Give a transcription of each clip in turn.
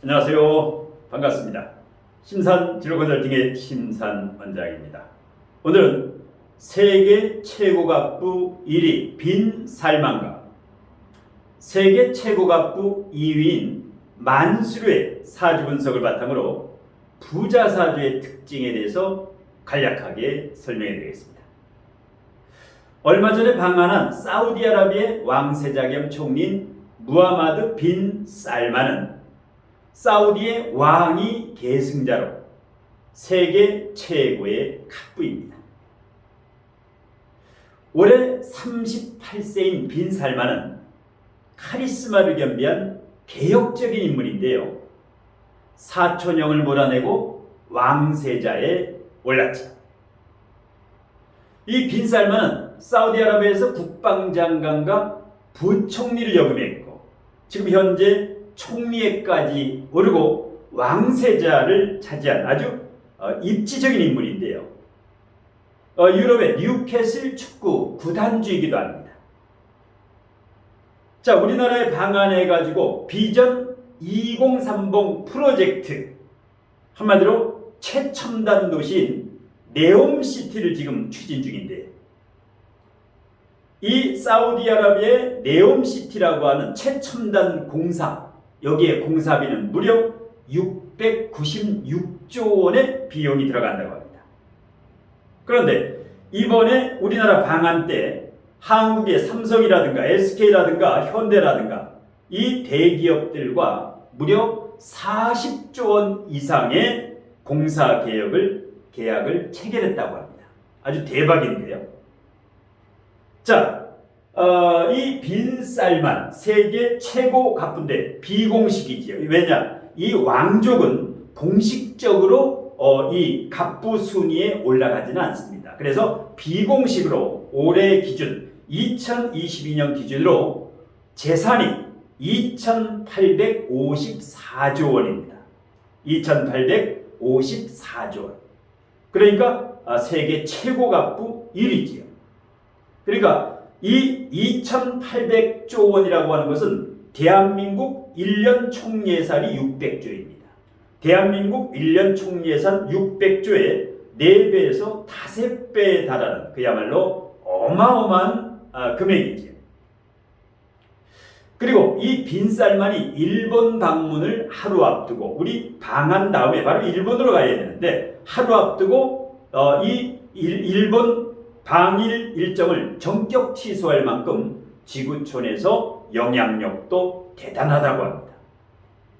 안녕하세요. 반갑습니다. 심산 진로 컨설팅의 심산 원장입니다. 오늘은 세계 최고 갑부 1위 빈 살만과 세계 최고 갑부 2위인 만수르의 사주 분석을 바탕으로 부자 사주의 특징에 대해서 간략하게 설명해 드리겠습니다. 얼마 전에 방한한 사우디아라비아의 왕세자 겸 총리인 무하마드 빈 살만은 사우디의 왕위 계승자로 세계 최고의 갑부입니다. 올해 38세인 빈 살만은 카리스마를 겸비한 개혁적인 인물인데요. 사촌형을 몰아내고 왕세자에 올랐죠. 이 빈 살만은 사우디아라비아에서 국방장관과 부총리를 역임했고 지금 현재 총리에까지 오르고 왕세자를 차지한 아주 입지적인 인물인데요. 유럽의 뉴캐슬 축구 구단주이기도 합니다. 자, 우리나라에 방한해가지고 비전 2030 프로젝트, 한마디로 최첨단 도시인 네옴시티를 지금 추진 중인데, 이 사우디아라비아의 네옴시티라고 하는 최첨단 공사, 여기에 공사비는 무려 696조 원의 비용이 들어간다고 합니다. 그런데 이번에 우리나라 방한 때 한국의 삼성이라든가 SK라든가 현대라든가 이 대기업들과 무려 40조 원 이상의 공사 계약을 체결했다고 합니다. 아주 대박인데요. 자, 이 빈 살만 세계 최고 갑부인데 비공식이지요. 왜냐? 이 왕족은 공식적으로 이 갑부 순위에 올라가지는 않습니다. 그래서 비공식으로 올해 기준 2022년 기준으로 재산이 2,854조 원입니다. 2,854조 원. 그러니까 세계 최고 갑부 1위지요. 그러니까 이 2,800조 원이라고 하는 것은 대한민국 1년 총예산이 600조입니다. 대한민국 1년 총예산 600조의 4배에서 5배에 달하는 그야말로 어마어마한 금액이죠. 그리고 이 빈 살만이 일본 방문을 하루 앞두고, 우리 방한 다음에 바로 일본으로 가야 되는데 하루 앞두고 이 일본 방일 일정을 전격 취소할 만큼 지구촌에서 영향력도 대단하다고 합니다.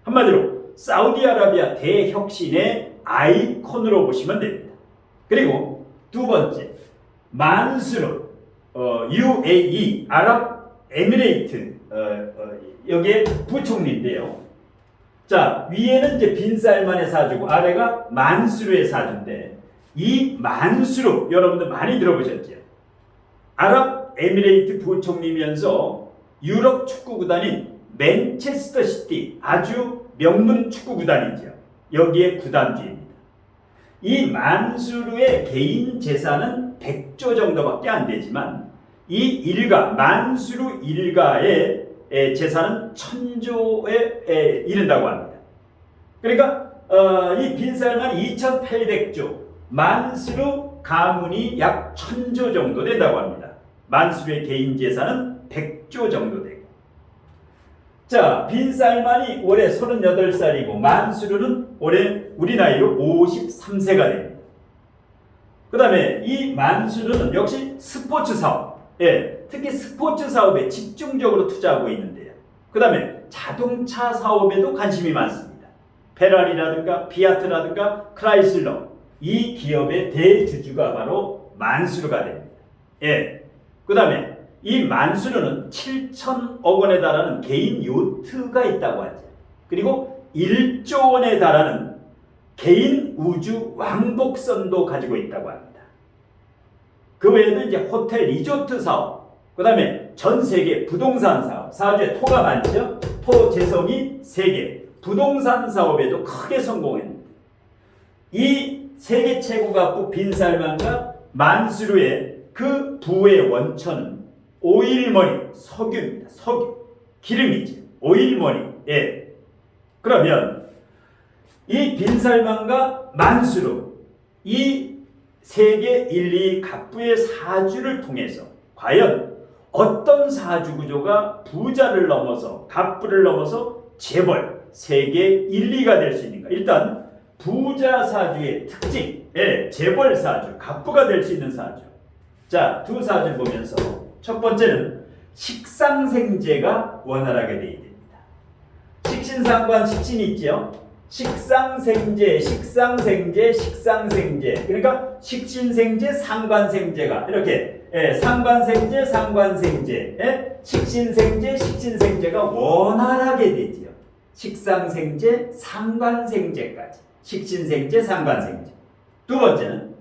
한마디로 사우디아라비아 대혁신의 아이콘으로 보시면 됩니다. 그리고 두 번째, 만수르 UAE 아랍에미레이트 여기에 부총리인데요. 자, 위에는 이제 빈 살만의 사주고 아래가 만수르의 사주인데, 이 만수르 여러분들 많이 들어보셨죠? 아랍에미레이트 부총리면서 유럽 축구 구단인 맨체스터 시티, 아주 명문 축구 구단이죠. 여기에 구단주입니다. 이 만수르의 개인 재산은 100조 정도밖에 안 되지만 이 일가 만수르 일가의 재산은 1000조에 이른다고 합니다. 그러니까 이 빈 살만 2,800조, 만수르 가문이 약 1000조 정도 된다고 합니다. 만수르의 개인 재산은 100조 정도 되고. 자, 빈 살만이 올해 38살이고 만수르는 올해 우리 나이로 53세가 됩니다. 그 다음에 이 만수르는 역시 스포츠 사업, 특히 스포츠 사업에 집중적으로 투자하고 있는데요. 그 다음에 자동차 사업에도 관심이 많습니다. 페라리라든가 피아트라든가 크라이슬러, 이 기업의 대주주가 바로 만수르가 됩니다. 그 다음에 이 만수르는 7천억 원에 달하는 개인 요트가 있다고 하죠. 그리고 1조 원에 달하는 개인 우주 왕복선도 가지고 있다고 합니다. 그 외에도 이제 호텔 리조트 사업, 그 다음에 전 세계 부동산 사업, 사주에 토가 많죠? 토 재성이 3개, 부동산 사업에도 크게 성공했습니다. 이 세계 최고 갑부 빈 살만과 만수르의 그 부의 원천은 오일머니, 석유입니다. 석유, 기름이지. 오일머니. 그러면 이 빈살만과 만수르 이 세계 1, 2 갑부의 사주를 통해서 과연 어떤 사주 구조가 부자를 넘어서 갑부를 넘어서 재벌 세계 1, 2가 될 수 있는가? 일단 부자 사주의 특징, 재벌 사주, 갑부가 될 수 있는 사주. 자, 두 사주를 보면서 첫 번째는 식상생재가 원활하게 되어야 됩니다. 식신상관 식신이 있죠. 식상생재, 식상생재, 식상생재. 그러니까 식신생재, 상관생재가 이렇게 상관생재, 상관생재, 식신생재, 식신생재가 원활하게 되지요. 식상생재, 상관생재까지. 식신생재, 상관생재. 두 번째는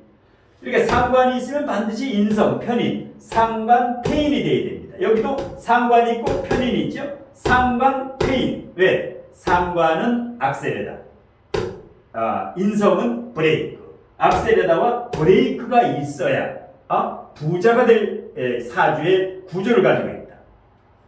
이렇게 상관이 있으면 반드시 인성, 편인, 상관, 폐인이 되어야 됩니다. 여기도 상관이 있고 편인이 있죠. 상관, 폐인. 왜? 상관은 악셀레다. 인성은 브레이크. 악셀레다와 브레이크가 있어야 부자가 될 사주의 구조를 가지고 있다.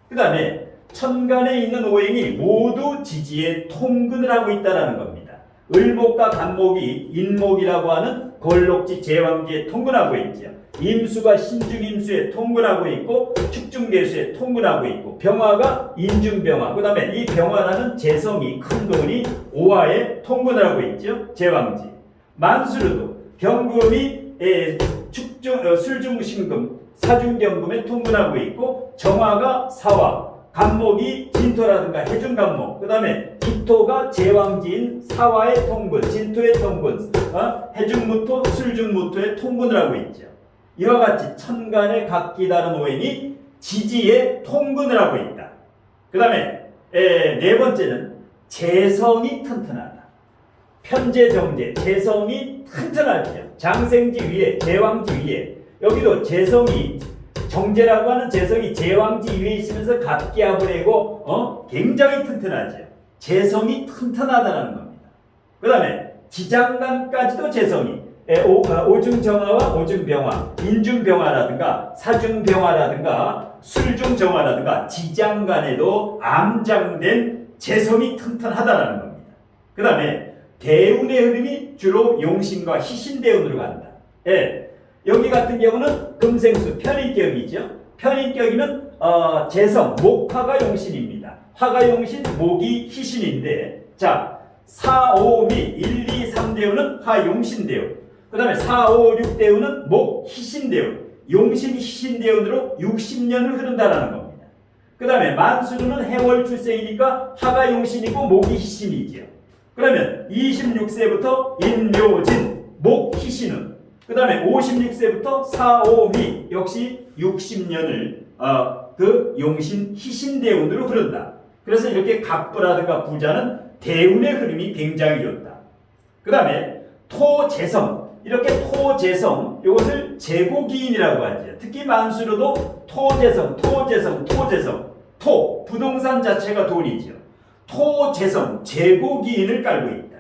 그 다음에 천간에 있는 오행이 모두 지지에 통근을 하고 있다는 겁니다. 을목과 간목이 인목이라고 하는 걸록지 제왕지에 통근하고 있죠. 임수가 신중임수에 통근하고 있고 축중계수에 통근하고 있고 병화가 인중병화, 그 다음에 이 병화라는 재성이 큰 돈이 오화에 통근을 하고 있죠. 제왕지. 만수르도 경금이 술중신금 사중경금에 통근하고 있고 정화가 사화, 간목이 진토라든가 해중간목, 그 다음에 기토가 제왕지인 사화의 통근, 진토의 통근, 해중무토, 술중무토의 통근을 하고 있죠. 이와 같이 천간의 각기 다른 오행이 지지에 통근을 하고 있다. 그 다음에 네 번째는 재성이 튼튼하다. 편재정재, 재성이 튼튼하죠. 장생지 위에, 제왕지 위에, 여기도 재성이 정제라고 하는 재성이 제왕지 위에 있으면서 갑기합을 해고 굉장히 튼튼하죠. 재성이 튼튼하다는 겁니다. 그 다음에 지장간까지도 재성이 오중정화와 오중병화, 인중병화라든가 사중병화라든가 술중정화라든가 지장간에도 암장된 재성이 튼튼하다는 겁니다. 그 다음에 대운의 흐름이 주로 용신과 희신대운으로 간다. 여기 같은 경우는 금생수 편인격이죠. 편인격이면 재성, 목화가 용신입니다. 화가 용신, 목이 희신인데, 자 4, 5, 미 1, 2, 3대운은 화 용신대운, 그 다음에 4, 5, 6대운은 목 희신대운, 용신 희신대운으로 60년을 흐른다는 겁니다. 그 다음에 만수르는 해월 출생이니까 화가 용신이고 목이 희신이죠. 그러면 26세부터 인묘진, 목 희신은, 그 다음에 56세부터 4, 5, 미 역시 60년을 그 용신 희신대운으로 흐른다. 그래서 이렇게 갑부라든가 부자는 대운의 흐름이 굉장히 좋다. 그 다음에 토재성, 이렇게 토재성, 이것을 재고기인이라고 하죠. 특히 만수르도 토재성, 토, 부동산 자체가 돈이죠. 토재성, 재고기인을 깔고 있다.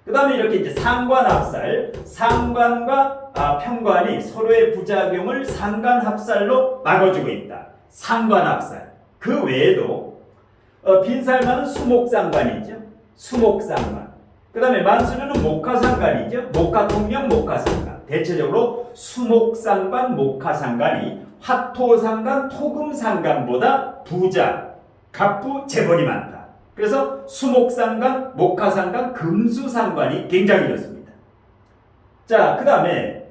그 다음에 이렇게 이제 상관합살, 상관과 편관이 서로의 부작용을 상관합살로 막아주고 있다. 상관합살. 그 외에도 빈살만은 수목상관이죠. 수목상관. 그 다음에 만수르는 목화상관이죠. 목화통령 목화상관. 대체적으로 수목상관, 목화상관이 화토상관, 토금상관보다 부자, 갑부, 재벌이 많다. 그래서 수목상관, 목화상관, 금수상관이 굉장히 좋습니다. 자, 그 다음에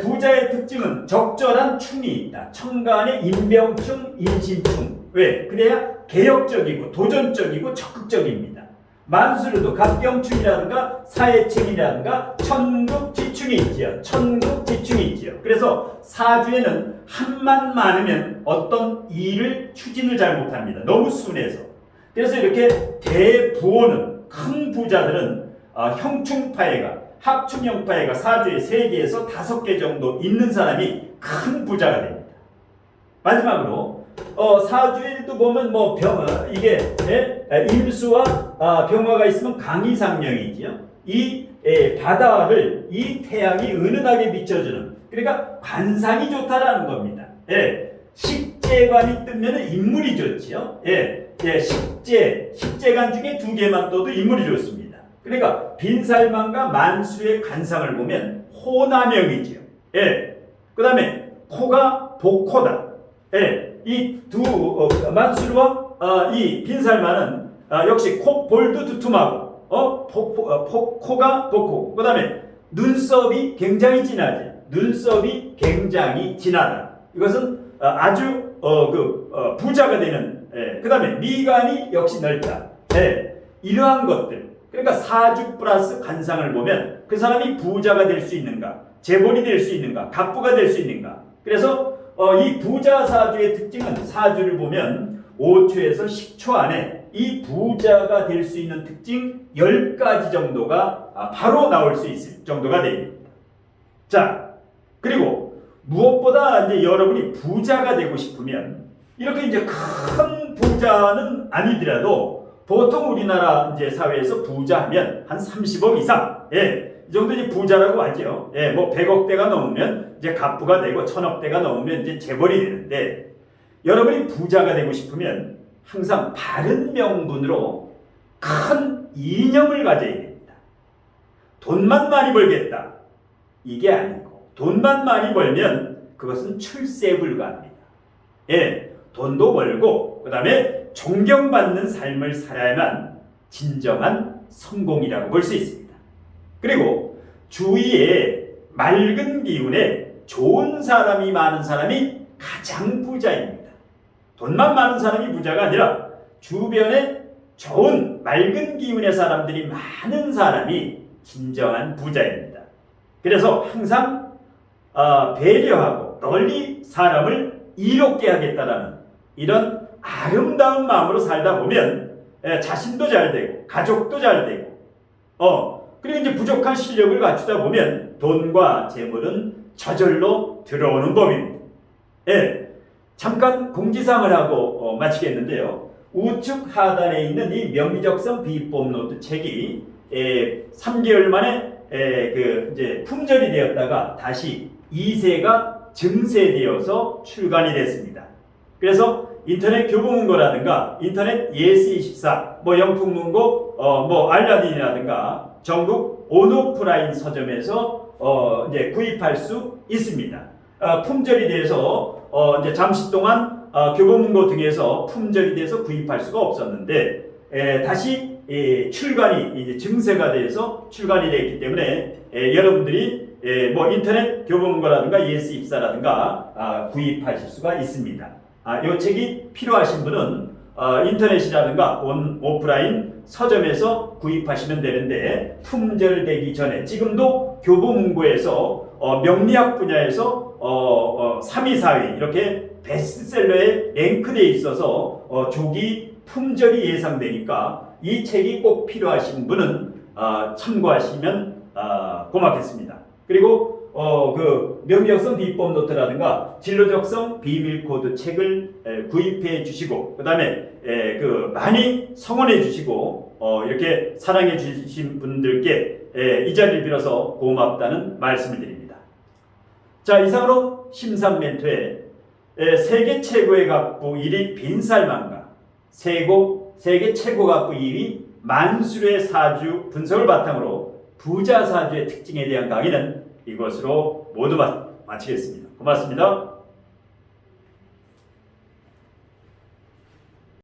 부자의 특징은 적절한 충이 있다. 천간에 인병충, 인신충. 왜? 그래야 개혁적이고 도전적이고 적극적입니다. 만수르도 갑경충이라든가 사해충이라든가 천국지충이 있지요. 천국지충이 있지요. 그래서 사주에는 한만 많으면 어떤 일을 추진을 잘 못합니다. 너무 순해서. 그래서 이렇게 대부호는, 큰 부자들은 형충파해가, 합충형파해가 사주에 3개에서 5개 정도 있는 사람이 큰 부자가 됩니다. 마지막으로 사주에도 보면 이게 임수와 병화가 있으면 강의상령이지요. 이 바다를 이 태양이 은은하게 비춰주는, 그러니까 관상이 좋다라는 겁니다. 식재관이 뜨면 인물이 좋지요. 식재관 중에 2개만 떠도 인물이 좋습니다. 그러니까 빈살만과 만수의 간상을 보면 호남형이죠. 예. 그 다음에 코가 복코다. 예. 이 두 만수르와 이 빈살만은 역시 코 볼도 두툼하고 코가 복코. 그 다음에 눈썹이 굉장히 진하지. 눈썹이 굉장히 진하다. 이것은 아주 부자가 되는. 예. 그 다음에 미간이 역시 넓다. 예. 이러한 것들. 그러니까 사주 플러스 간상을 보면 그 사람이 부자가 될 수 있는가, 재벌이 될 수 있는가, 갑부가 될 수 있는가. 그래서 이 부자 사주의 특징은 사주를 보면 5초에서 10초 안에 이 부자가 될 수 있는 특징 10가지 정도가 바로 나올 수 있을 정도가 됩니다. 자, 그리고 무엇보다 이제 여러분이 부자가 되고 싶으면 이렇게 이제 큰 부자는 아니더라도 보통 우리나라 이제 사회에서 부자하면 한 30억 이상, 예, 이 정도 이제 부자라고 하죠. 예, 뭐 100억대가 넘으면 이제 갑부가 되고 1000억대가 넘으면 이제 재벌이 되는데 여러분이 부자가 되고 싶으면 항상 바른 명분으로 큰 이념을 가져야 됩니다. 돈만 많이 벌겠다. 이게 아니고 돈만 많이 벌면 그것은 출세에 불과합니다. 예, 돈도 벌고 그 다음에 존경받는 삶을 살아야만 진정한 성공이라고 볼 수 있습니다. 그리고 주위에 맑은 기운에 좋은 사람이 많은 사람이 가장 부자입니다. 돈만 많은 사람이 부자가 아니라 주변에 좋은 맑은 기운의 사람들이 많은 사람이 진정한 부자입니다. 그래서 항상 배려하고 널리 사람을 이롭게 하겠다라는 이런 아름다운 마음으로 살다 보면 자신도 잘 되고 가족도 잘 되고 그리고 이제 부족한 실력을 갖추다 보면 돈과 재물은 저절로 들어오는 법입니다. 예, 잠깐 공지사항을 하고 마치겠는데요. 우측 하단에 있는 이 명리적성 비법 노트 책이 3개월 만에 이제 품절이 되었다가 다시 2세가 증세되어서 출간이 됐습니다. 그래서 인터넷 교보문고라든가 인터넷 예스24, 뭐 영풍문고, 뭐 알라딘이라든가 전국 온오프라인 서점에서 이제 구입할 수 있습니다. 품절이 돼서 이제 잠시 동안 교보문고 등에서 품절이 돼서 구입할 수가 없었는데 다시 출간이 이제 증세가 돼서 출간이 됐기 때문에 여러분들이 뭐 인터넷 교보문고라든가 예스24라든가 구입하실 수가 있습니다. 이 책이 필요하신 분은 인터넷이라든가 오프라인 서점에서 구입하시면 되는데 품절되기 전에 지금도 교보문고에서 명리학 분야에서 3위, 4위 이렇게 베스트셀러에 랭크되어 있어서 조기 품절이 예상되니까 이 책이 꼭 필요하신 분은 참고하시면 고맙겠습니다. 그리고 그 명리적성 비법 노트라든가 진로적성 비밀 코드 책을 구입해 주시고 그다음에 많이 성원해 주시고 이렇게 사랑해 주신 분들께 이 자리를 빌어서 고맙다는 말씀을 드립니다. 자, 이상으로 심산 멘토의 세계 최고의 갑부 1위 빈살만과 세계 최고 갑부 2위 만수르의 사주 분석을 바탕으로 부자 사주의 특징에 대한 강의는 이것으로 모두 마치겠습니다. 고맙습니다.